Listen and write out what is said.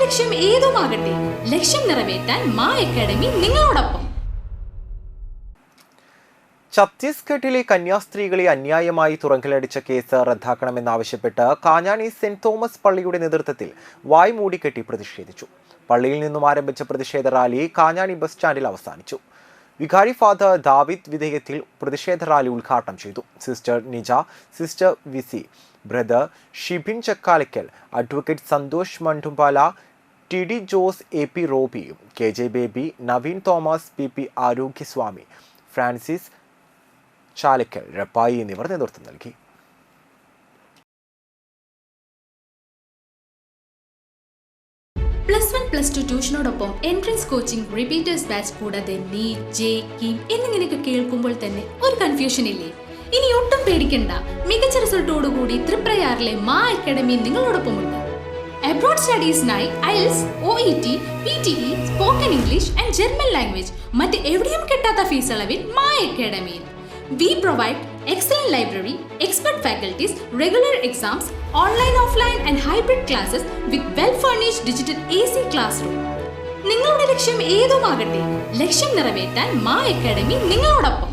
ലക്ഷ്യം ഏതുമാകട്ടെ, ലക്ഷ്യം നിറവേറ്റാൻ മാ അക്കാഡമി നിങ്ങളോടൊപ്പം. ഛത്തീസ്ഗഡിലെ കന്യാസ്ത്രീകളെ അന്യായമായി തുറങ്കലടിച്ച കേസ് റദ്ദാക്കണമെന്നാവശ്യപ്പെട്ട് കാഞ്ഞാണി സെന്റ് തോമസ് പള്ളിയുടെ നേതൃത്വത്തിൽ വായ്മൂടിക്കെട്ടി പ്രതിഷേധിച്ചു. പള്ളിയിൽ നിന്നും ആരംഭിച്ച പ്രതിഷേധ റാലി കാഞ്ഞാണി ബസ് സ്റ്റാൻഡിൽ അവസാനിച്ചു. വികാരി ഫാദർ ദാവിദ് വിധേയത്തിൽ പ്രതിഷേധ റാലി ഉദ്ഘാടനം ചെയ്തു. Sister Nija, sister Visi, brother Shibin Chakkalakkal, advocate Santhosh Mandumpala, T D Jose, A P Roby, K J Baby, Naveen Thomas, P P Arogyaswamy, Francis Chalakkal, Rappai എന്നിവർ നേതൃത്വം നൽകി. +1, +2 ട്യൂഷനോടൊപ്പം എൻട്രൻസ് കോച്ചിംഗ്, റിപ്പീറ്റേഴ്സ് ബാച്ച് കൂടാതെ നീറ്റ്, ജെ, കീം എന്നിങ്ങനെയൊക്കെ കേൾക്കുമ്പോൾ തന്നെ ഒരു കൺഫ്യൂഷൻ ഇല്ലേ? ഇനി ഒട്ടും പേടിക്കണ്ട. മികച്ച റിസൾട്ടോടുകൂടി തൃപ്രയാറിലെ മാ അക്കാഡമി നിങ്ങളോടൊപ്പമുണ്ട്. അബ്രോഡ് സ്റ്റഡീസിനായി IELTS, OET, PTE, spoken English and German language മറ്റ് എവിടെയും കിട്ടാത്ത ഫീസ് അളവിൽ മാ അക്കാഡമിയിൽ. We provide excellent library, expert faculties, regular exams, online, offline and hybrid classes with well-furnished digital AC classroom. നിങ്ങളുടെ ലക്ഷ്യം ഏതുമാകട്ടെ, ലക്ഷ്യം നിറവേറ്റാൻ മാ അക്കാഡമി നിങ്ങളോടൊപ്പം.